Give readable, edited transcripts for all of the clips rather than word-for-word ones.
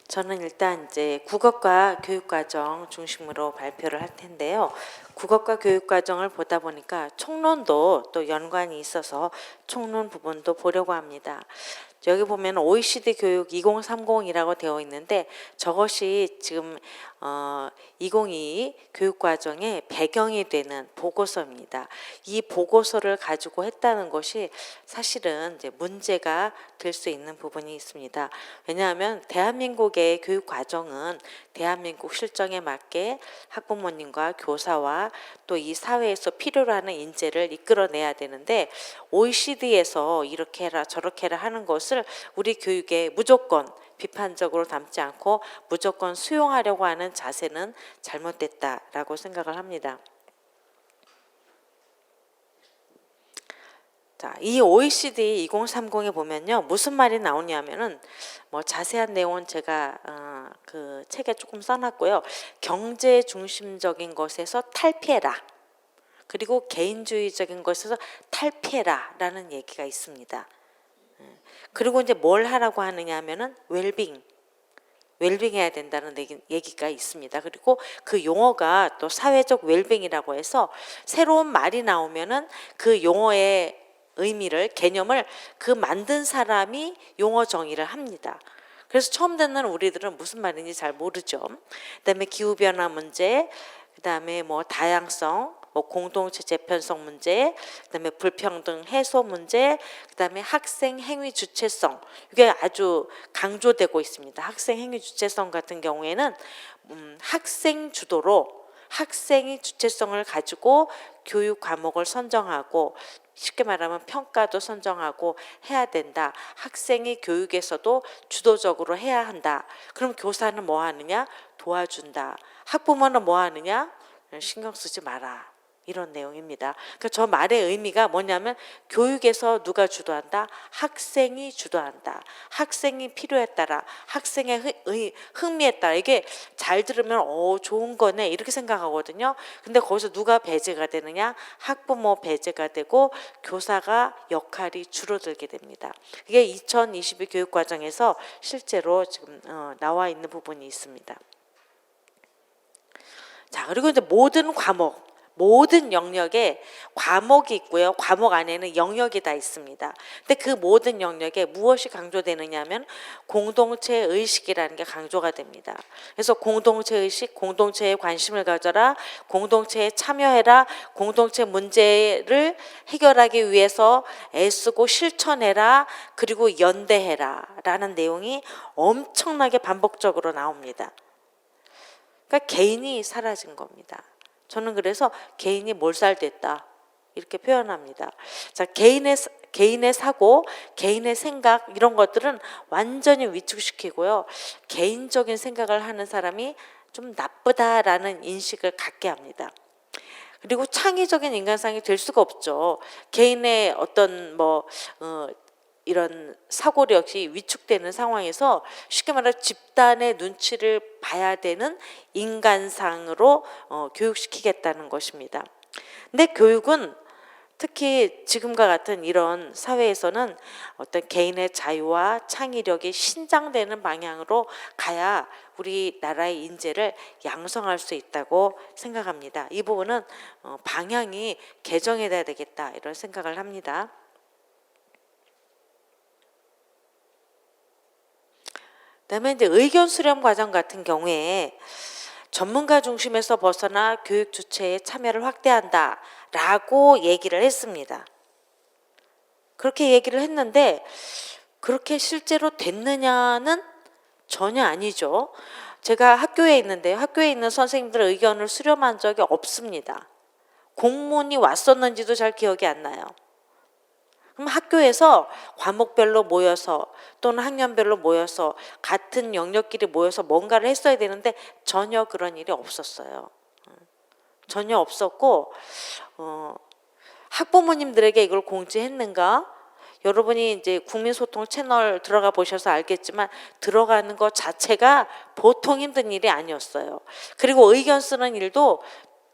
저는 일단 이제 국어과 교육과정 중심으로 발표를 할 텐데요. 국어과 교육과정을 보다 보니까 총론도 또 연관이 있어서 총론 부분도 보려고 합니다. 여기 보면 OECD 교육 2030이라고 되어 있는데 저것이 지금 2022 교육과정의 배경이 되는 보고서입니다. 이 보고서를 가지고 했다는 것이 사실은 이제 문제가 될 수 있는 부분이 있습니다. 왜냐하면 대한민국의 교육 과정은 대한민국 실정에 맞게 학부모님과 교사와 또 이 사회에서 필요로 하는 인재를 이끌어내야 되는데 OECD에서 이렇게 해라 저렇게 해라 하는 것을 우리 교육에 무조건 비판적으로 담지 않고 무조건 수용하려고 하는 자세는 잘못됐다라고 생각을 합니다. 자, 이 OECD 2030에 보면요. 무슨 말이 나오냐면은 뭐 자세한 내용은 제가 그 책에 조금 써놨고요. 경제 중심적인 것에서 탈피해라. 그리고 개인주의적인 것에서 탈피해라라는 얘기가 있습니다. 그리고 이제 뭘 하라고 하느냐 하면은 웰빙 해야 된다는 얘기가 있습니다. 그리고 그 용어가 또 사회적 웰빙이라고 해서 새로운 말이 나오면은 그 용어의 의미를 개념을 그 만든 사람이 용어 정의를 합니다. 그래서 처음 듣는 우리들은 무슨 말인지 잘 모르죠. 그다음에 기후 변화 문제, 그다음에 뭐 다양성, 뭐 공동체 재편성 문제, 그다음에 불평등 해소 문제, 그다음에 학생 행위 주체성, 이게 아주 강조되고 있습니다. 학생 행위 주체성 같은 경우에는 학생 주도로 학생이 주체성을 가지고 교육 과목을 선정하고 쉽게 말하면 평가도 선정하고 해야 된다. 학생이 교육에서도 주도적으로 해야 한다. 그럼 교사는 뭐 하느냐? 도와준다. 학부모는 뭐 하느냐? 신경 쓰지 마라. 이런 내용입니다. 그러니까 저 말의 의미가 뭐냐면 교육에서 누가 주도한다? 학생이 주도한다. 학생이 필요에 따라 학생의 흥미에 따라 이게 잘 들으면 좋은 거네 이렇게 생각하거든요. 근데 거기서 누가 배제가 되느냐? 학부모 배제가 되고 교사가 역할이 줄어들게 됩니다. 이게 2022 교육과정에서 실제로 지금 나와 있는 부분이 있습니다. 자, 그리고 이제 모든 영역에 과목이 있고요. 과목 안에는 영역이 다 있습니다. 근데 그 모든 영역에 무엇이 강조되느냐면 공동체 의식이라는 게 강조가 됩니다. 그래서 공동체 의식, 공동체에 관심을 가져라, 공동체에 참여해라, 공동체 문제를 해결하기 위해서 애쓰고 실천해라, 그리고 연대해라 라는 내용이 엄청나게 반복적으로 나옵니다. 그러니까 개인이 사라진 겁니다. 저는 그래서 개인이 몰살됐다 이렇게 표현합니다. 자, 개인의 사고, 개인의 생각 이런 것들은 완전히 위축시키고요. 개인적인 생각을 하는 사람이 좀 나쁘다라는 인식을 갖게 합니다. 그리고 창의적인 인간상이 될 수가 없죠. 개인의 어떤 이런 사고력이 위축되는 상황에서 쉽게 말해 집단의 눈치를 봐야 되는 인간상으로 교육시키겠다는 것입니다. 근데 교육은 특히 지금과 같은 이런 사회에서는 어떤 개인의 자유와 창의력이 신장되는 방향으로 가야 우리나라의 인재를 양성할 수 있다고 생각합니다. 이 부분은 방향이 개정해야 되겠다 이런 생각을 합니다. 그다음에 이제 의견 수렴 과정 같은 경우에 전문가 중심에서 벗어나 교육 주체의 참여를 확대한다라고 얘기를 했습니다. 그렇게 얘기를 했는데 그렇게 실제로 됐느냐는 전혀 아니죠. 제가 학교에 있는데 학교에 있는 선생님들의 의견을 수렴한 적이 없습니다. 공문이 왔었는지도 잘 기억이 안 나요. 그럼 학교에서 과목별로 모여서 또는 학년별로 모여서 같은 영역끼리 모여서 뭔가를 했어야 되는데 전혀 그런 일이 없었어요. 전혀 없었고 학부모님들에게 이걸 공지했는가? 여러분이 이제 국민소통 채널 들어가 보셔서 알겠지만 들어가는 것 자체가 보통 힘든 일이 아니었어요. 그리고 의견 쓰는 일도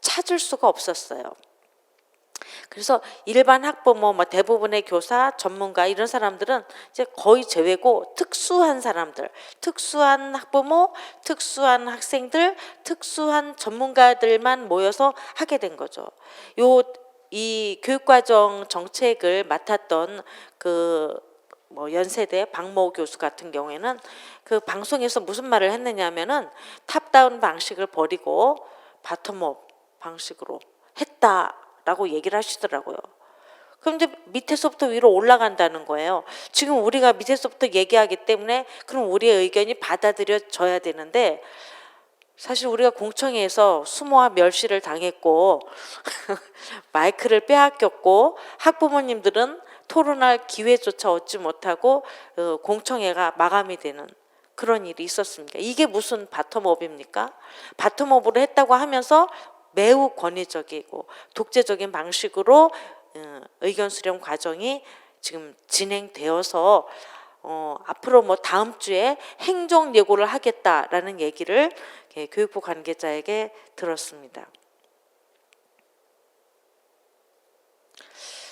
찾을 수가 없었어요. 그래서 일반 학부모, 뭐 대부분의 교사, 전문가 이런 사람들은 이제 거의 제외고 특수한 사람들, 특수한 학부모, 특수한 학생들, 특수한 전문가들만 모여서 하게 된 거죠. 이 교육과정 정책을 맡았던 연세대 박모 교수 같은 경우에는 그 방송에서 무슨 말을 했느냐면은 탑다운 방식을 버리고 바텀업 방식으로 했다라고 얘기를 하시더라고요. 그럼 이제 밑에서부터 위로 올라간다는 거예요. 지금 우리가 밑에서부터 얘기하기 때문에 그럼 우리의 의견이 받아들여져야 되는데, 사실 우리가 공청회에서 수모와 멸시를 당했고 마이크를 빼앗겼고 학부모님들은 토론할 기회조차 얻지 못하고 공청회가 마감이 되는 그런 일이 있었습니다. 이게 무슨 바텀업입니까? 바텀업으로 했다고 하면서 매우 권위적이고 독재적인 방식으로 의견 수렴 과정이 지금 진행되어서 앞으로 뭐 다음 주에 행정 예고를 하겠다라는 얘기를 교육부 관계자에게 들었습니다.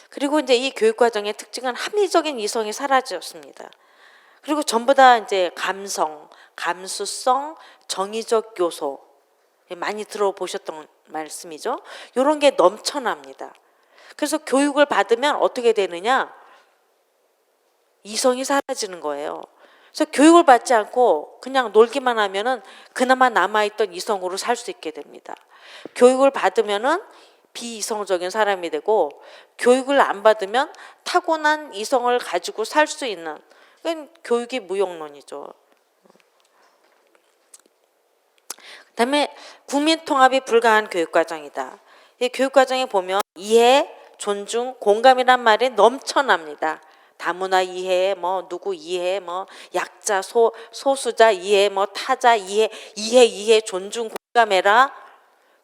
그리고 이제 이 교육 과정의 특징은 합리적인 이성이 사라졌습니다. 그리고 전부 다 이제 감성, 감수성, 정의적 요소, 많이 들어보셨던 말씀이죠. 이런 게 넘쳐납니다. 그래서 교육을 받으면 어떻게 되느냐? 이성이 사라지는 거예요. 그래서 교육을 받지 않고 그냥 놀기만 하면은 그나마 남아있던 이성으로 살 수 있게 됩니다. 교육을 받으면은 비이성적인 사람이 되고, 교육을 안 받으면 타고난 이성을 가지고 살 수 있는, 그건 교육이 무용론이죠. 그다음에 국민 통합이 불가한 교육 과정이다. 이 교육 과정에 보면 이해, 존중, 공감이란 말이 넘쳐납니다. 다문화 이해, 뭐 누구 이해, 뭐 약자, 소수자 이해, 뭐 타자 이해, 존중, 공감해라.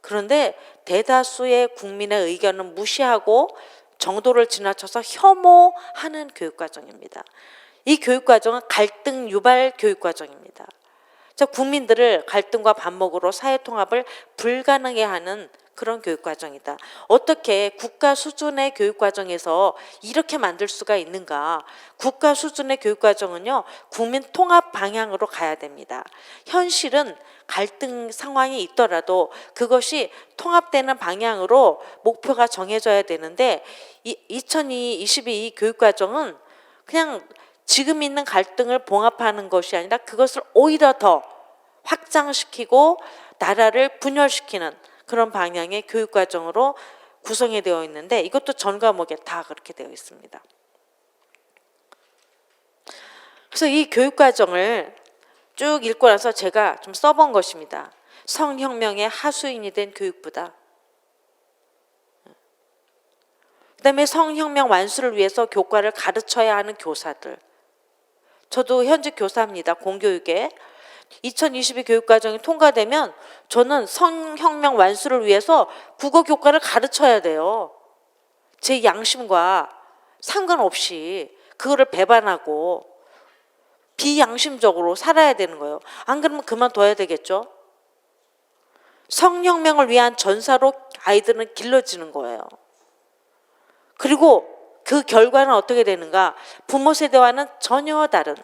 그런데 대다수의 국민의 의견은 무시하고 정도를 지나쳐서 혐오하는 교육과정입니다. 이 교육과정은 갈등 유발 교육과정입니다. 국민들을 갈등과 반목으로 사회통합을 불가능해 하는 그런 교육과정이다. 어떻게 국가 수준의 교육과정에서 이렇게 만들 수가 있는가? 국가 수준의 교육과정은요, 국민 통합 방향으로 가야 됩니다. 현실은 갈등 상황이 있더라도 그것이 통합되는 방향으로 목표가 정해져야 되는데, 2022 교육과정은 그냥 지금 있는 갈등을 봉합하는 것이 아니라 그것을 오히려 더 확장시키고 나라를 분열시키는 그런 방향의 교육과정으로 구성이 되어 있는데, 이것도 전 과목에 다 그렇게 되어 있습니다. 그래서 이 교육과정을 쭉 읽고 나서 제가 좀 써본 것입니다. 성혁명의 하수인이 된 교육부다. 그다음에 성혁명 완수를 위해서 교과를 가르쳐야 하는 교사들. 저도 현직 교사입니다. 공교육에. 2022 교육과정이 통과되면 저는 성혁명 완수를 위해서 국어 교과를 가르쳐야 돼요. 제 양심과 상관없이 그거를 배반하고 비양심적으로 살아야 되는 거예요. 안 그러면 그만둬야 되겠죠. 성혁명을 위한 전사로 아이들은 길러지는 거예요. 그리고 그 결과는 어떻게 되는가? 부모 세대와는 전혀 다른,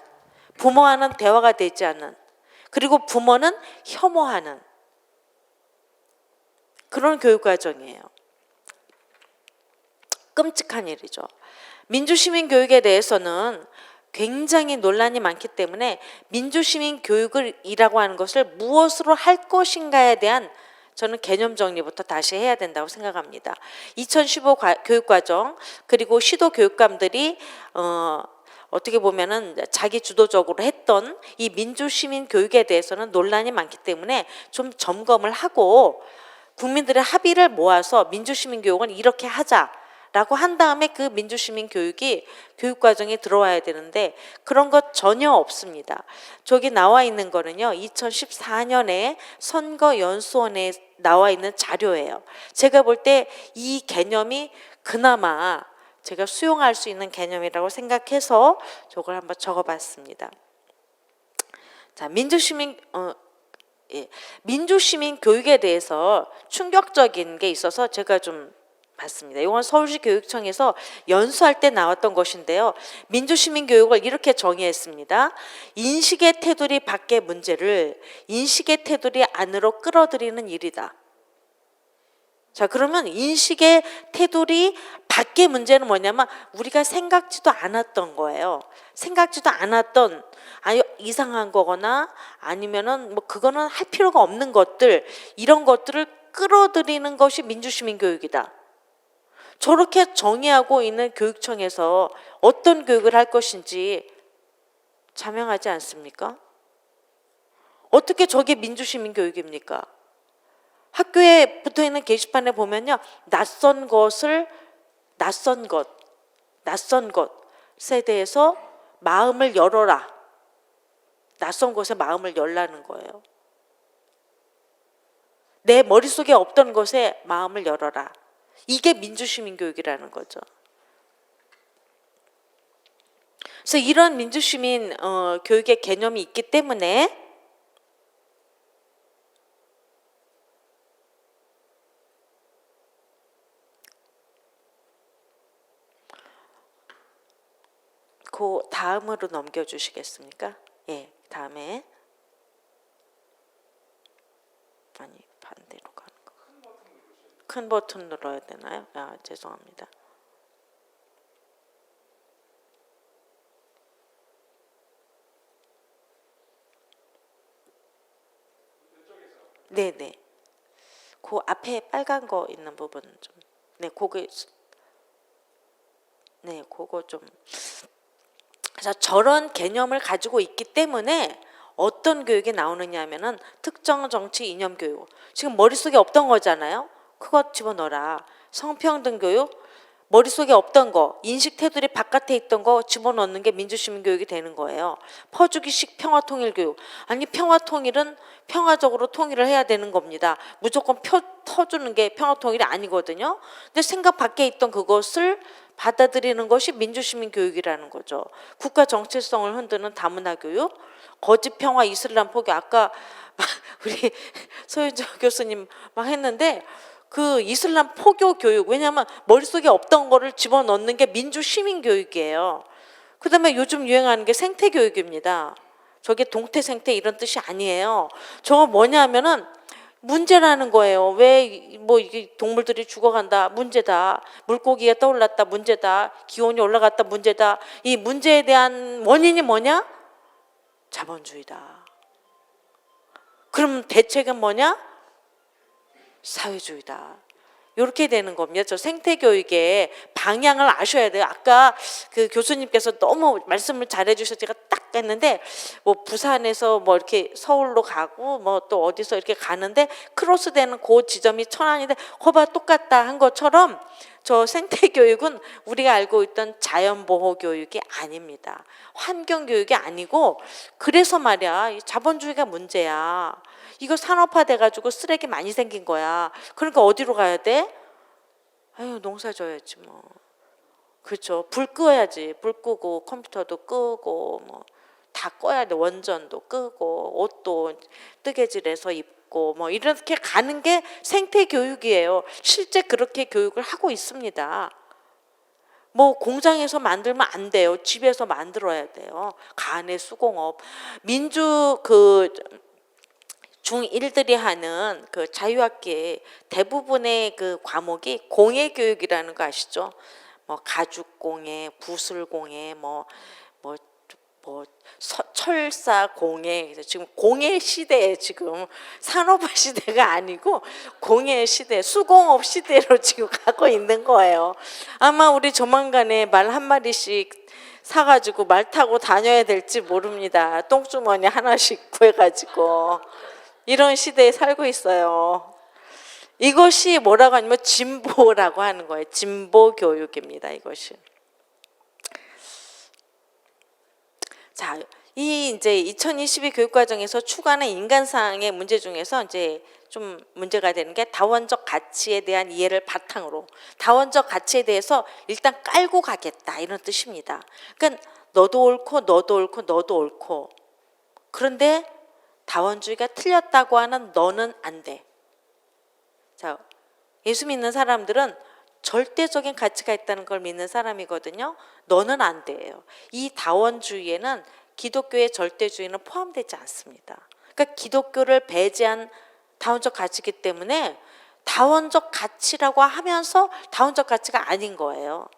부모와는 대화가 되지 않는, 그리고 부모는 혐오하는 그런 교육과정이에요. 끔찍한 일이죠. 민주시민 교육에 대해서는 굉장히 논란이 많기 때문에 민주시민 교육이라고 하는 것을 무엇으로 할 것인가에 대한 저는 개념 정리부터 다시 해야 된다고 생각합니다. 2015 교육과정, 그리고 시도 교육감들이 어떻게 보면은 자기 주도적으로 했던 이 민주시민 교육에 대해서는 논란이 많기 때문에 좀 점검을 하고 국민들의 합의를 모아서 민주시민 교육은 이렇게 하자라고 한 다음에 그 민주시민 교육이 교육과정에 들어와야 되는데 그런 것 전혀 없습니다. 저기 나와 있는 거는요, 2014년에 선거연수원에 나와 있는 자료예요. 제가 볼 때 이 개념이 그나마 제가 수용할 수 있는 개념이라고 생각해서 저걸 한번 적어봤습니다. 자, 민주시민 교육에 대해서 충격적인 게 있어서 제가 좀 봤습니다. 이건 서울시 교육청에서 연수할 때 나왔던 것인데요. 민주시민교육을 이렇게 정의했습니다. 인식의 테두리 밖의 문제를 인식의 테두리 안으로 끌어들이는 일이다. 자, 그러면 인식의 테두리 밖의 문제는 뭐냐면 우리가 생각지도 않았던 거예요. 생각지도 않았던, 아니 이상한 거거나 아니면은 뭐 그거는 할 필요가 없는 것들, 이런 것들을 끌어들이는 것이 민주시민교육이다. 저렇게 정의하고 있는 교육청에서 어떤 교육을 할 것인지 자명하지 않습니까? 어떻게 저게 민주시민교육입니까? 학교에 붙어있는 게시판에 보면요, 낯선 것에 대해서 마음을 열어라. 낯선 것에 마음을 열라는 거예요. 내 머릿속에 없던 것에 마음을 열어라. 이게 민주시민교육이라는 거죠. 그래서 이런 민주시민 교육의 개념이 있기 때문에 그 다음으로 넘겨주시겠습니까? 예, 다음에 아니 반대로 가는 거. 큰 버튼 눌러야 되나요? 아, 죄송합니다. 네네. 그 앞에 빨간 거 있는 부분 좀. 네, 그거 네, 그거 좀. 그래서 저런 개념을 가지고 있기 때문에 어떤 교육이 나오느냐 하면은 특정 정치 이념 교육. 지금 머릿속에 없던 거잖아요. 그거 집어넣어라. 성평등 교육, 머릿속에 없던 거, 인식 테두리 바깥에 있던 거 집어넣는 게 민주시민 교육이 되는 거예요. 퍼주기식 평화통일 교육. 아니 평화통일은 평화적으로 통일을 해야 되는 겁니다. 무조건 터주는 게 평화통일이 아니거든요. 근데 생각 밖에 있던 그것을 받아들이는 것이 민주시민 교육이라는 거죠. 국가 정체성을 흔드는 다문화 교육, 거짓 평화 이슬람 포교. 아까 우리 소윤정 교수님 막 했는데 그 이슬람 포교 교육, 왜냐하면 머릿속에 없던 거를 집어넣는 게 민주시민 교육이에요. 그 다음에 요즘 유행하는 게 생태 교육입니다. 저게 동태 생태 이런 뜻이 아니에요. 저거 뭐냐면은 문제라는 거예요. 왜 뭐 이게 동물들이 죽어간다, 문제다. 물고기가 떠올랐다, 문제다. 기온이 올라갔다, 문제다. 이 문제에 대한 원인이 뭐냐? 자본주의다. 그럼 대책은 뭐냐? 사회주의다. 이렇게 되는 겁니다. 저 생태교육의 방향을 아셔야 돼요. 아까 그 교수님께서 너무 말씀을 잘해주셔서 제가 딱 했는데, 뭐 부산에서 뭐 이렇게 서울로 가고 뭐 또 어디서 이렇게 가는데 크로스되는 그 지점이 천안인데 거봐 똑같다 한 것처럼 저 생태교육은 우리가 알고 있던 자연보호교육이 아닙니다. 환경교육이 아니고, 그래서 말이야, 이 자본주의가 문제야. 이거 산업화돼가지고 쓰레기 많이 생긴 거야. 그러니까 어디로 가야 돼? 아유, 농사 져야지 뭐. 그렇죠. 불 끄어야지. 불 끄고 컴퓨터도 끄고 뭐 다 꺼야 돼. 원전도 끄고 옷도 뜨개질해서 입고 뭐 이렇게 가는 게 생태 교육이에요. 실제 그렇게 교육을 하고 있습니다. 뭐 공장에서 만들면 안 돼요. 집에서 만들어야 돼요. 가내 수공업. 민주 그 중1들이 하는 그 자유학기에 대부분의 그 과목이 공예교육이라는 거 아시죠? 뭐 가죽공예, 부술공예, 철사공예. 지금 공예 시대에, 지금 산업화 시대가 아니고 공예 시대, 수공업 시대로 지금 가고 있는 거예요. 아마 우리 조만간에 말 한 마리씩 사가지고 말 타고 다녀야 될지 모릅니다. 똥주머니 하나씩 구해가지고. 이런 시대에 살고 있어요. 이것이 뭐라고 하냐면 진보라고 하는 거예요. 진보 교육입니다. 이것이. 자, 이 이제 2022 교육과정에서 추가하는 인간상의 문제 중에서 이제 좀 문제가 되는 게 다원적 가치에 대한 이해를 바탕으로, 다원적 가치에 대해서 일단 깔고 가겠다 이런 뜻입니다. 그러니까 너도 옳고 너도 옳고 너도 옳고, 그런데 다원주의가 틀렸다고 하는 너는 안 돼. 자, 예수 믿는 사람들은 절대적인 가치가 있다는 걸 믿는 사람이거든요. 너는 안 돼요. 이 다원주의에는 기독교의 절대주의는 포함되지 않습니다. 그러니까 기독교를 배제한 다원적 가치이기 때문에 다원적 가치라고 하면서 다원적 가치가 아닌 거예요.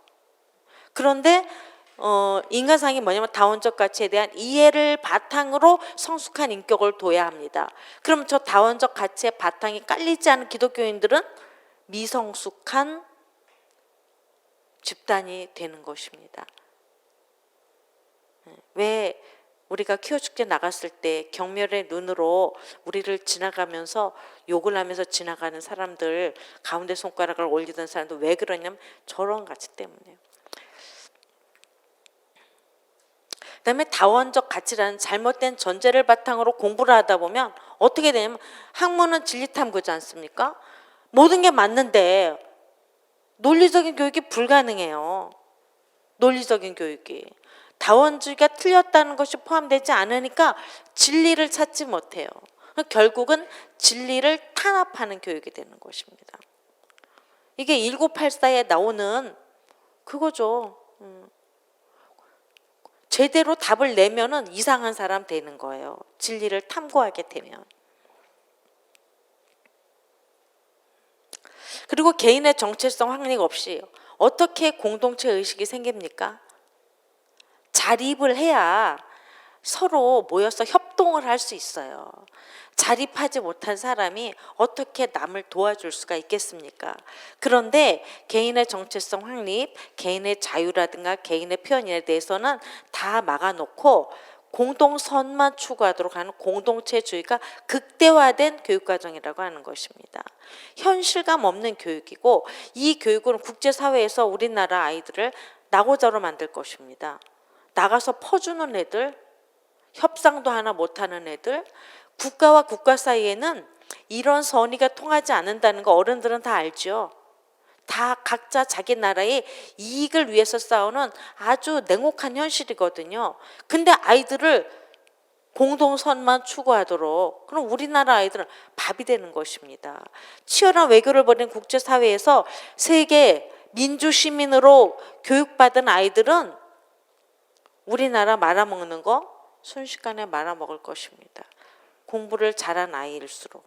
그런데 인간상이 뭐냐면 다원적 가치에 대한 이해를 바탕으로 성숙한 인격을 둬야 합니다. 그럼 저 다원적 가치의 바탕이 깔리지 않은 기독교인들은 미성숙한 집단이 되는 것입니다. 왜 우리가 키워축제 나갔을 때 경멸의 눈으로 우리를 지나가면서 욕을 하면서 지나가는 사람들, 가운데 손가락을 올리던 사람들 왜 그러냐면 저런 가치 때문에요. 그다음에 다원적 가치라는 잘못된 전제를 바탕으로 공부를 하다 보면 어떻게 되냐면 학문은 진리탐구지 않습니까? 모든 게 맞는데 논리적인 교육이 불가능해요. 논리적인 교육이. 다원주의가 틀렸다는 것이 포함되지 않으니까 진리를 찾지 못해요. 결국은 진리를 탄압하는 교육이 되는 것입니다. 이게 1984에 나오는 그거죠. 제대로 답을 내면은 이상한 사람 되는 거예요. 진리를 탐구하게 되면. 그리고 개인의 정체성 확립 없이 어떻게 공동체 의식이 생깁니까? 자립을 해야 서로 모여서 협동을 할 수 있어요. 자립하지 못한 사람이 어떻게 남을 도와줄 수가 있겠습니까? 그런데 개인의 정체성 확립, 개인의 자유라든가 개인의 표현에 대해서는 다 막아놓고 공동선만 추구하도록 하는 공동체주의가 극대화된 교육과정이라고 하는 것입니다. 현실감 없는 교육이고 이 교육은 국제사회에서 우리나라 아이들을 낙오자로 만들 것입니다. 나가서 퍼주는 애들, 협상도 하나 못하는 애들, 국가와 국가 사이에는 이런 선의가 통하지 않는다는 거 어른들은 다 알죠. 다 각자 자기 나라의 이익을 위해서 싸우는 아주 냉혹한 현실이거든요. 근데 아이들을 공동선만 추구하도록, 그럼 우리나라 아이들은 밥이 되는 것입니다. 치열한 외교를 벌인 국제사회에서 세계 민주시민으로 교육받은 아이들은 우리나라 말아먹는 거 순식간에 말아먹을 것입니다. 공부를 잘한 아이일수록.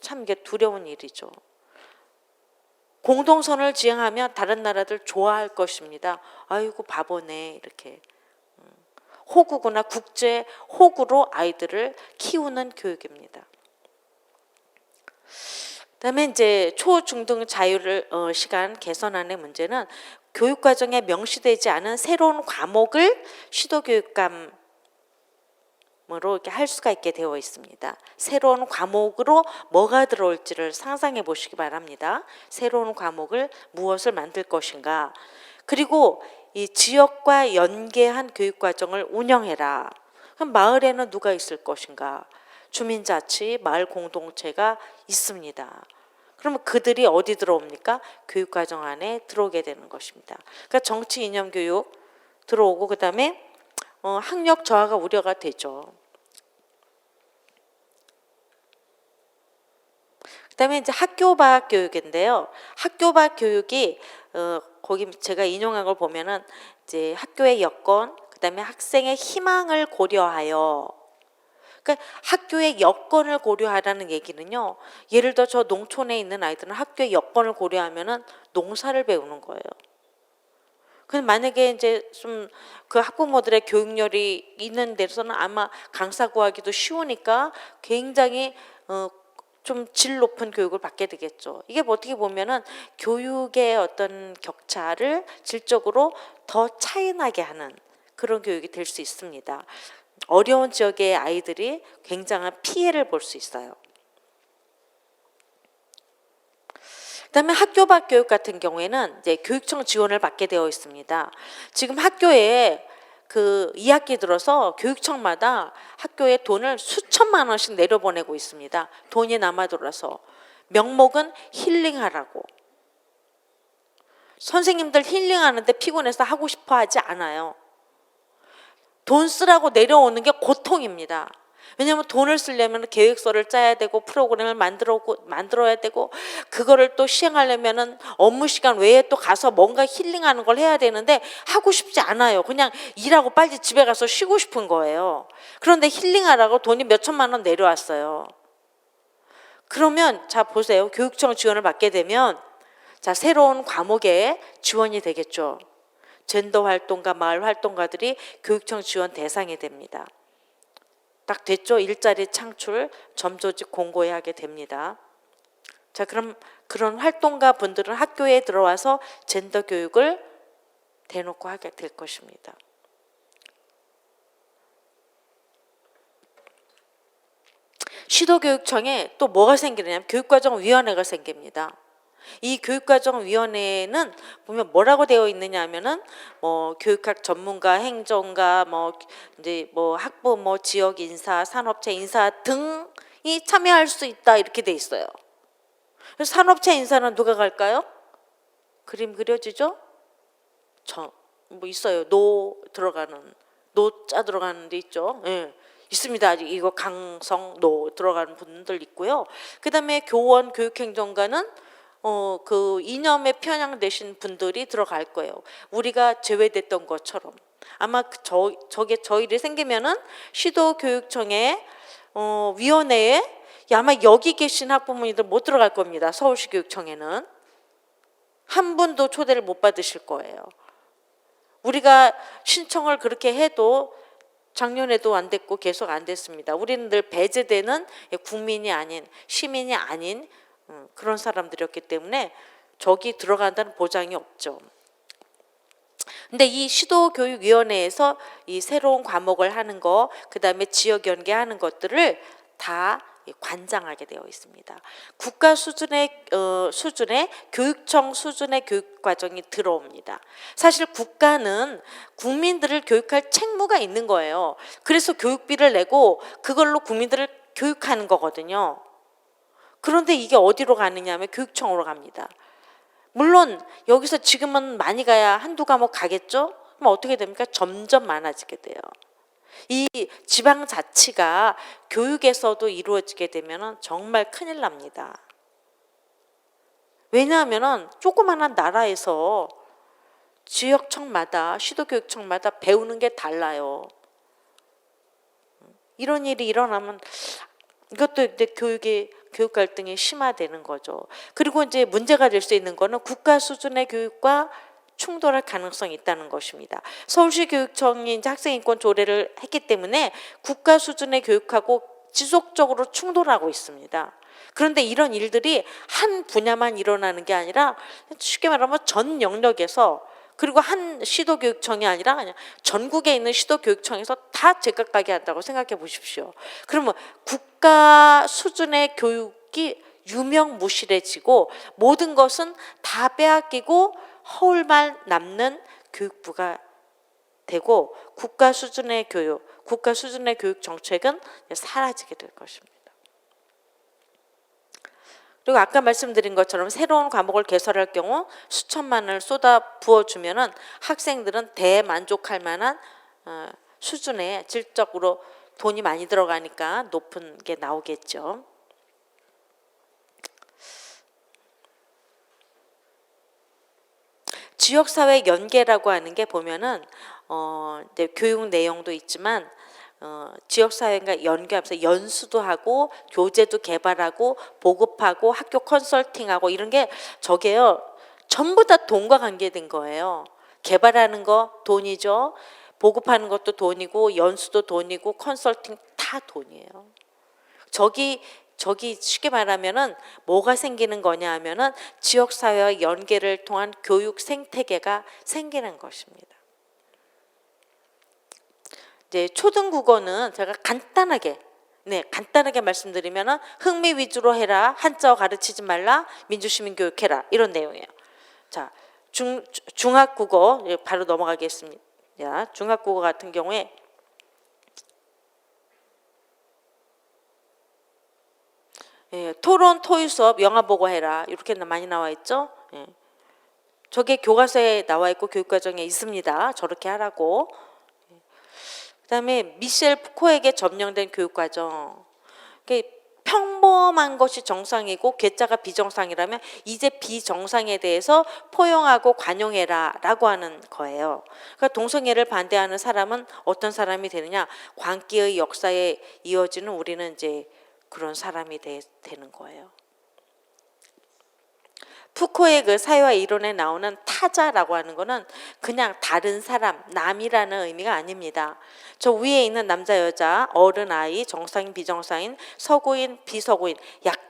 참 이게 두려운 일이죠. 공동선을 지향하면 다른 나라들 좋아할 것입니다. 아이고 바보네 이렇게. 호구구나 국제 호구로 아이들을 키우는 교육입니다. 그다음에 이제 초중등 자율 시간 개선안의 문제는 교육과정에 명시되지 않은 새로운 과목을 시도교육감으로 이렇게 할 수가 있게 되어 있습니다. 새로운 과목으로 뭐가 들어올지를 상상해 보시기 바랍니다. 새로운 과목을 무엇을 만들 것인가. 그리고 이 지역과 연계한 교육과정을 운영해라. 그럼 마을에는 누가 있을 것인가. 주민자치, 마을 공동체가 있습니다. 그러면 그들이 어디 들어옵니까? 교육과정 안에 들어오게 되는 것입니다. 그러니까 정치 이념 교육 들어오고 그다음에 학력 저하가 우려가 되죠. 그다음에 이제 학교 방학 교육인데요. 학교 방학 교육이 거기 제가 인용한 걸 보면은 이제 학교의 여건, 그다음에 학생의 희망을 고려하여. 그러니까 학교의 여건을 고려하라는 얘기는요. 예를 들어 저 농촌에 있는 아이들은 학교의 여건을 고려하면은 농사를 배우는 거예요. 근데 만약에 이제 좀 그 학부모들의 교육열이 있는 데서는 아마 강사 구하기도 쉬우니까 굉장히 좀 질 높은 교육을 받게 되겠죠. 이게 어떻게 보면은 교육의 어떤 격차를 질적으로 더 차이나게 하는 그런 교육이 될 수 있습니다. 어려운 지역의 아이들이 굉장한 피해를 볼 수 있어요. 그다음에 학교 밖 교육 같은 경우에는 이제 교육청 지원을 받게 되어 있습니다. 지금 학교에 그 2학기 들어서 교육청마다 학교에 돈을 수천만 원씩 내려보내고 있습니다. 돈이 남아 돌아서. 명목은 힐링하라고. 선생님들 힐링하는데 피곤해서 하고 싶어 하지 않아요. 돈 쓰라고 내려오는 게 고통입니다. 왜냐하면 돈을 쓰려면 계획서를 짜야 되고 프로그램을 만들어야 되고 그거를 또 시행하려면은 업무 시간 외에 또 가서 뭔가 힐링하는 걸 해야 되는데 하고 싶지 않아요. 그냥 일하고 빨리 집에 가서 쉬고 싶은 거예요. 그런데 힐링하라고 돈이 몇 천만 원 내려왔어요. 그러면 자 보세요. 교육청 지원을 받게 되면 자 새로운 과목에 지원이 되겠죠. 젠더 활동가, 마을 활동가들이 교육청 지원 대상이 됩니다. 딱 됐죠. 일자리 창출, 점조직 공고에 하게 됩니다. 자, 그럼 그런 활동가 분들은 학교에 들어와서 젠더 교육을 대놓고 하게 될 것입니다. 시도교육청에 또 뭐가 생기느냐면 교육과정위원회가 생깁니다. 이 교육과정위원회는 보면 뭐라고 되어 있느냐 하면은 뭐 교육학 전문가, 행정가, 뭐 이제 뭐 학부, 뭐 지역 인사, 산업체 인사 등이 참여할 수 있다 이렇게 돼 있어요. 그래서 산업체 인사는 누가 갈까요? 그림 그려지죠? 뭐 있어요. 노자 들어가는 데 있죠. 예. 있습니다. 아직 이거 강성 노 들어가는 분들 있고요. 그다음에 교원, 교육행정가는 그 이념에 편향되신 분들이 들어갈 거예요. 우리가 제외됐던 것처럼. 아마 저게 일이 생기면은 시도교육청의 위원회에 아마 여기 계신 학부모님들 못 들어갈 겁니다. 서울시 교육청에는. 한 분도 초대를 못 받으실 거예요. 우리가 신청을 그렇게 해도 작년에도 안 됐고 계속 안 됐습니다. 우리는 늘 배제되는 국민이 아닌 시민이 아닌 그런 사람들이었기 때문에 저기 들어간다는 보장이 없죠. 근데 이 시도교육위원회에서 이 새로운 과목을 하는 거, 그 다음에 지역 연계하는 것들을 다 관장하게 되어 있습니다. 국가 수준의 교육청 수준의 교육 과정이 들어옵니다. 사실 국가는 국민들을 교육할 책무가 있는 거예요. 그래서 교육비를 내고 그걸로 국민들을 교육하는 거거든요. 그런데 이게 어디로 가느냐 하면 교육청으로 갑니다. 물론 여기서 지금은 많이 가야 한두 과목 가겠죠? 그럼 어떻게 됩니까? 점점 많아지게 돼요. 이 지방자치가 교육에서도 이루어지게 되면 정말 큰일 납니다. 왜냐하면 조그마한 나라에서 지역청마다, 시도교육청마다 배우는 게 달라요. 이런 일이 일어나면 이것도 이제 교육 갈등이 심화되는 거죠. 그리고 이제 문제가 될 수 있는 거는 국가 수준의 교육과 충돌할 가능성이 있다는 것입니다. 서울시 교육청이 이제 학생인권 조례를 했기 때문에 국가 수준의 교육하고 지속적으로 충돌하고 있습니다. 그런데 이런 일들이 한 분야만 일어나는 게 아니라 쉽게 말하면 전 영역에서 그리고 한 시도교육청이 아니라 그냥 전국에 있는 시도교육청에서 다 제각각이 한다고 생각해 보십시오. 그러면 국가 수준의 교육이 유명무실해지고 모든 것은 다 빼앗기고 허울만 남는 교육부가 되고 국가 수준의 교육 정책은 사라지게 될 것입니다. 그리고 아까 말씀드린 것처럼 새로운 과목을 개설할 경우 수천만 원을 쏟아 부어주면은 학생들은 대만족할 만한 수준의 질적으로 돈이 많이 들어가니까 높은 게 나오겠죠. 지역사회 연계라고 하는 게 보면은 이제 교육 내용도 있지만 지역사회가 연계하면서 연수도 하고 교재도 개발하고 보급하고 학교 컨설팅하고 이런 게 저게요 전부 다 돈과 관계된 거예요. 개발하는 거 돈이죠. 보급하는 것도 돈이고 연수도 돈이고 컨설팅 다 돈이에요. 저기 쉽게 말하면은 뭐가 생기는 거냐 하면은 지역사회와 연계를 통한 교육 생태계가 생기는 것입니다. 이제 초등국어는 제가 간단하게 말씀드리면은 흥미 위주로 해라, 한자어 가르치지 말라, 민주시민 교육해라 이런 내용이에요. 자, 중학국어 바로 넘어가겠습니다. 중학국어 같은 경우에 토론, 토의 수업, 영화 보고 해라 이렇게 많이 나와 있죠. 저게 교과서에 나와 있고 교육과정에 있습니다. 저렇게 하라고. 그다음에 미셸 푸코에게 점령된 교육과정. 평범한 것이 정상이고 괴짜가 비정상이라면 이제 비정상에 대해서 포용하고 관용해라 라고 하는 거예요. 그러니까 동성애를 반대하는 사람은 어떤 사람이 되느냐, 광기의 역사에 이어지는 우리는 이제 그런 사람이 되는 거예요. 푸코의 그 사회화 이론에 나오는 타자라고 하는 거는 그냥 다른 사람, 남이라는 의미가 아닙니다. 저 위에 있는 남자, 여자, 어른, 아이, 정상인, 비정상인, 서구인, 비서구인,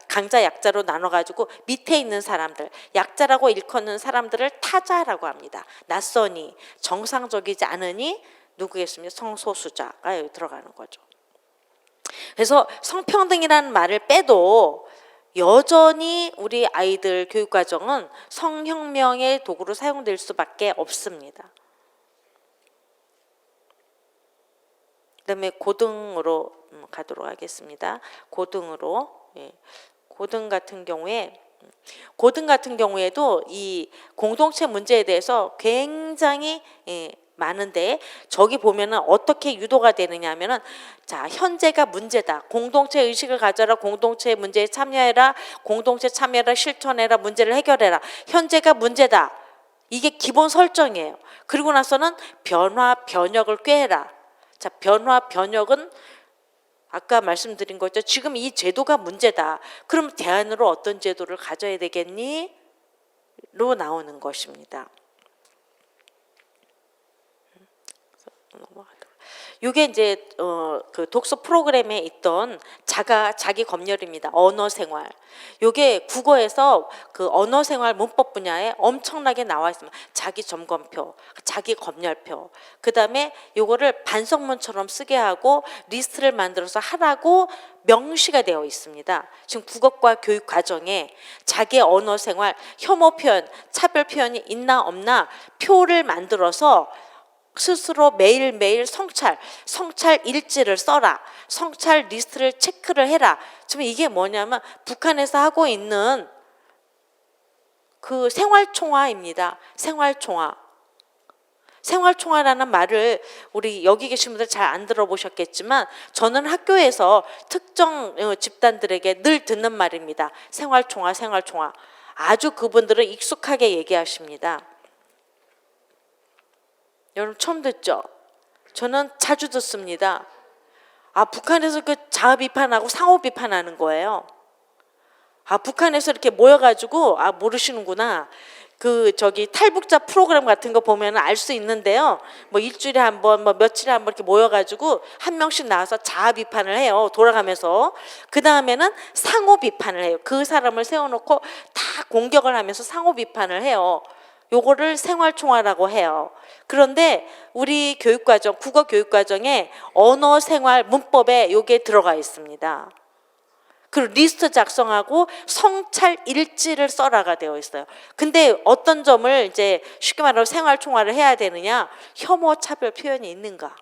강자, 약자로 나눠가지고 밑에 있는 사람들, 약자라고 일컫는 사람들을 타자라고 합니다. 낯선이, 정상적이지 않으니 누구겠습니까? 성소수자가 여기 들어가는 거죠. 그래서 성평등이라는 말을 빼도 여전히 우리 아이들 교육과정은 성혁명의 도구로 사용될 수밖에 없습니다. 그다음에 고등으로 가도록 하겠습니다. 고등으로, 고등 같은 경우에도 이 공동체 문제에 대해서 굉장히 많은데, 저기 보면은 어떻게 유도가 되느냐 하면은, 자, 현재가 문제다. 공동체 의식을 가져라. 공동체 문제에 참여해라. 공동체 참여해라. 실천해라. 문제를 해결해라. 현재가 문제다. 이게 기본 설정이에요. 그리고 나서는 변화, 변혁을 꾀해라. 자, 변화, 변혁은 아까 말씀드린 거죠. 지금 이 제도가 문제다. 그럼 대안으로 어떤 제도를 가져야 되겠니? 로 나오는 것입니다. 이게 이제 그 독서 프로그램에 있던 자기 검열입니다. 언어 생활. 요게 국어에서 그 언어 생활 문법 분야에 엄청나게 나와 있습니다. 자기 점검표, 자기 검열표. 그다음에 요거를 반성문처럼 쓰게 하고 리스트를 만들어서 하라고 명시가 되어 있습니다. 지금 국어과 교육 과정에 자기 언어 생활, 혐오 표현, 차별 표현이 있나 없나 표를 만들어서 스스로 매일매일 성찰 일지를 써라. 성찰 리스트를 체크를 해라. 지금 이게 뭐냐면 북한에서 하고 있는 그 생활총화입니다. 생활총화라는 말을 우리 여기 계신 분들 잘 안 들어보셨겠지만 저는 학교에서 특정 집단들에게 늘 듣는 말입니다. 생활총화. 아주 그분들은 익숙하게 얘기하십니다. 여러분 처음 듣죠? 저는 자주 듣습니다. 북한에서 그 자아 비판하고 상호 비판하는 거예요. 북한에서 이렇게 모여가지고 모르시는구나. 탈북자 프로그램 같은 거 보면 알 수 있는데요. 뭐 일주일에 한 번, 뭐 며칠에 한 번 이렇게 모여가지고 한 명씩 나와서 자아 비판을 해요. 돌아가면서. 그 다음에는 상호 비판을 해요. 그 사람을 세워놓고 다 공격을 하면서 상호 비판을 해요. 요거를 생활총화라고 해요. 그런데 우리 교육과정, 국어 교육과정에 언어 생활 문법에 요게 들어가 있습니다. 그리고 리스트 작성하고 성찰 일지를 써라가 되어 있어요. 근데 어떤 점을 이제 쉽게 말하면 생활총화를 해야 되느냐? 혐오 차별 표현이 있는가?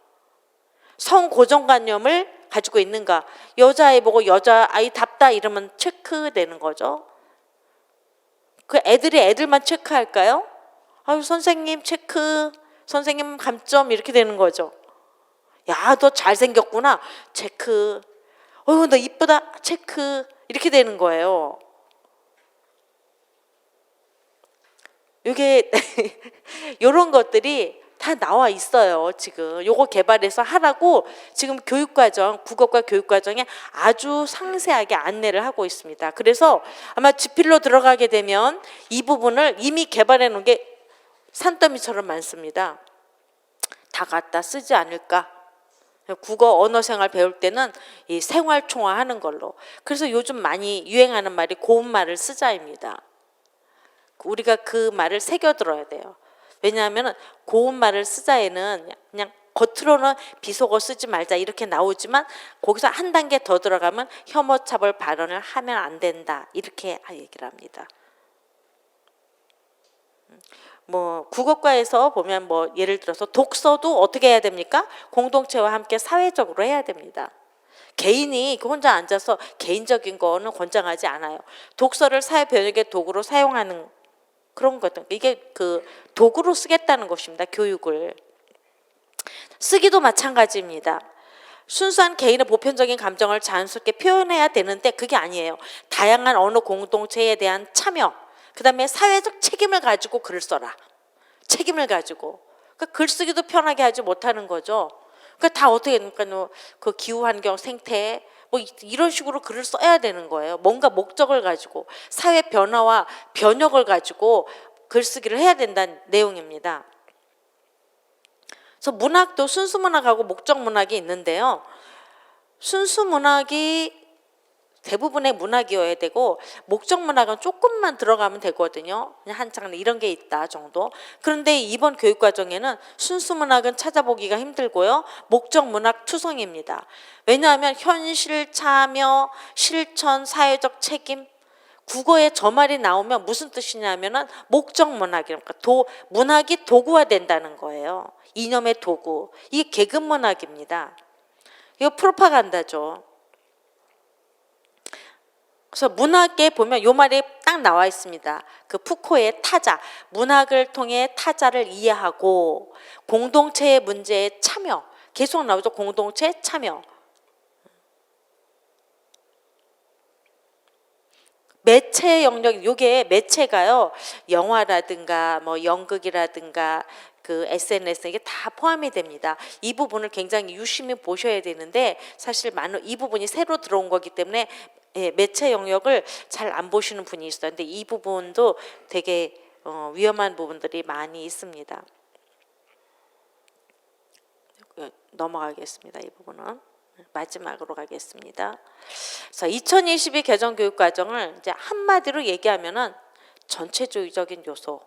성고정관념을 가지고 있는가? 여자아이 보고 여자아이답다 이러면 체크되는 거죠. 그 애들만 체크할까요? 선생님 체크, 선생님 감점 이렇게 되는 거죠. 야, 너 잘생겼구나. 체크. 너 이쁘다. 체크. 이렇게 되는 거예요. 이게 이런 것들이 다 나와 있어요. 지금 요거 개발해서 하라고 지금 교육과정, 국어과 교육과정에 아주 상세하게 안내를 하고 있습니다. 그래서 아마 지필로 들어가게 되면 이 부분을 이미 개발해 놓은 게 산더미처럼 많습니다. 다 갖다 쓰지 않을까? 국어 언어 생활 배울 때는 이 생활총화 하는 걸로. 그래서 요즘 많이 유행하는 말이 고운말을 쓰자입니다. 우리가 그 말을 새겨들어야 돼요. 왜냐하면 고운말을 쓰자에는 그냥 겉으로는 비속어 쓰지 말자 이렇게 나오지만 거기서 한 단계 더 들어가면 혐오차별 발언을 하면 안 된다 이렇게 얘기를 합니다. 뭐 국어과에서 보면 뭐 예를 들어서 독서도 어떻게 해야 됩니까? 공동체와 함께 사회적으로 해야 됩니다. 개인이 혼자 앉아서 개인적인 거는 권장하지 않아요. 독서를 사회 변혁의 도구로 사용하는 그런 거든. 이게 그 도구로 쓰겠다는 것입니다. 교육을. 쓰기도 마찬가지입니다. 순수한 개인의 보편적인 감정을 자연스럽게 표현해야 되는데 그게 아니에요. 다양한 언어 공동체에 대한 참여, 그 다음에 사회적 책임을 가지고 글을 써라. 책임을 가지고. 그러니까 글쓰기도 편하게 하지 못하는 거죠. 그러니까 다 어떻게 그러니까 그 기후 환경 생태 뭐 이런 식으로 글을 써야 되는 거예요. 뭔가 목적을 가지고 사회 변화와 변혁을 가지고 글쓰기를 해야 된다는 내용입니다. 그래서 문학도 순수 문학하고 목적 문학이 있는데요. 순수 문학이 대부분의 문학이어야 되고 목적 문학은 조금만 들어가면 되거든요. 그냥 한 장르 이런 게 있다 정도. 그런데 이번 교육과정에는 순수 문학은 찾아보기가 힘들고요. 목적 문학 투성입니다. 왜냐하면 현실 참여, 실천, 사회적 책임, 국어에 저 말이 나오면 무슨 뜻이냐면은 목적 문학이니까 문학이 도구화 된다는 거예요. 이념의 도구. 이게 계급 문학입니다. 이거 프로파간다죠. 그래서 문학에 보면 요 말이 딱 나와 있습니다. 그 푸코의 타자, 문학을 통해 타자를 이해하고 공동체의 문제에 참여, 계속 나오죠. 공동체 참여. 매체 영역, 요게 매체가요, 영화라든가 뭐 연극이라든가 그 SNS 이게 다 포함이 됩니다. 이 부분을 굉장히 유심히 보셔야 되는데 사실 많은 이 부분이 새로 들어온 거기 때문에 매체 영역을 잘 안 보시는 분이 있어요. 근데 이 부분도 되게 위험한 부분들이 많이 있습니다. 넘어가겠습니다. 이 부분은. 마지막으로 가겠습니다. 그래서 2022 개정 교육 과정을 이제 한마디로 얘기하면은 전체주의적인 요소.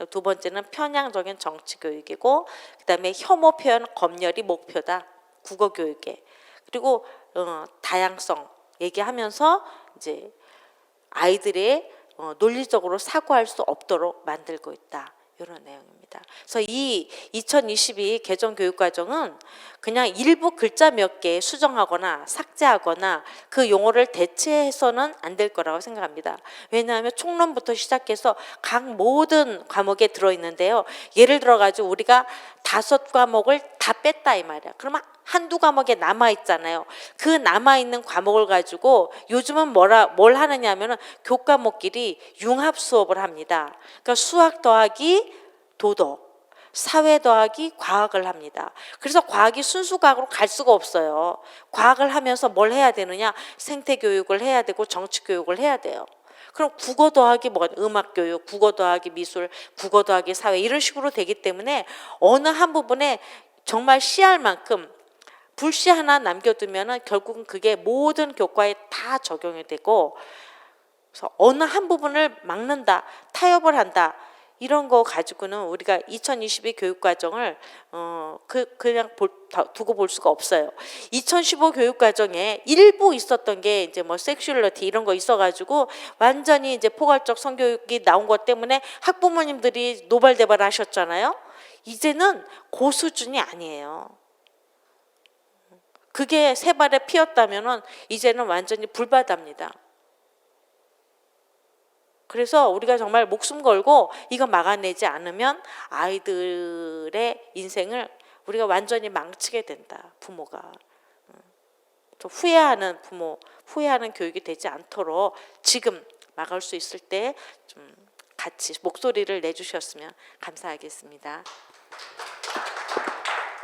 두 번째는 편향적인 정치 교육이고, 그다음에 혐오 표현 검열이 목표다. 국어 교육에. 그리고 다양성 얘기하면서 이제 아이들의 논리적으로 사고할 수 없도록 만들고 있다. 이런 내용입니다. 그래서 이 2022 개정 교육 과정은 그냥 일부 글자 몇 개 수정하거나 삭제하거나 그 용어를 대체해서는 안 될 거라고 생각합니다. 왜냐하면 총론부터 시작해서 각 모든 과목에 들어있는데요. 예를 들어 가지고 우리가 5과목을 다 뺐다 이 말이야. 그러면 한두 과목에 남아있잖아요. 그 남아있는 과목을 가지고 요즘은 뭘 하느냐 하면은 교과목끼리 융합 수업을 합니다. 그러니까 수학 더하기 도덕, 사회 더하기 과학을 합니다. 그래서 과학이 순수 과학으로 갈 수가 없어요. 과학을 하면서 뭘 해야 되느냐? 생태 교육을 해야 되고 정치 교육을 해야 돼요. 그럼 국어 더하기 음악 교육, 국어 더하기 미술, 국어 더하기 사회 이런 식으로 되기 때문에 어느 한 부분에 정말 시할 만큼 불씨 하나 남겨두면은 결국은 그게 모든 교과에 다 적용이 되고, 그래서 어느 한 부분을 막는다, 타협을 한다. 이런 거 가지고는 우리가 2022 교육과정을 그냥 두고 볼 수가 없어요. 2015 교육과정에 일부 있었던 게 이제 뭐 섹슈얼리티 이런 거 있어가지고 완전히 이제 포괄적 성교육이 나온 것 때문에 학부모님들이 노발대발하셨잖아요. 이제는 그 수준이 아니에요. 그게 세 발에 피었다면은 이제는 완전히 불바다입니다. 그래서 우리가 정말 목숨 걸고 이거 막아내지 않으면 아이들의 인생을 우리가 완전히 망치게 된다. 부모가. 또 후회하는 부모, 후회하는 교육이 되지 않도록 지금 막을 수 있을 때 좀 같이 목소리를 내주셨으면 감사하겠습니다.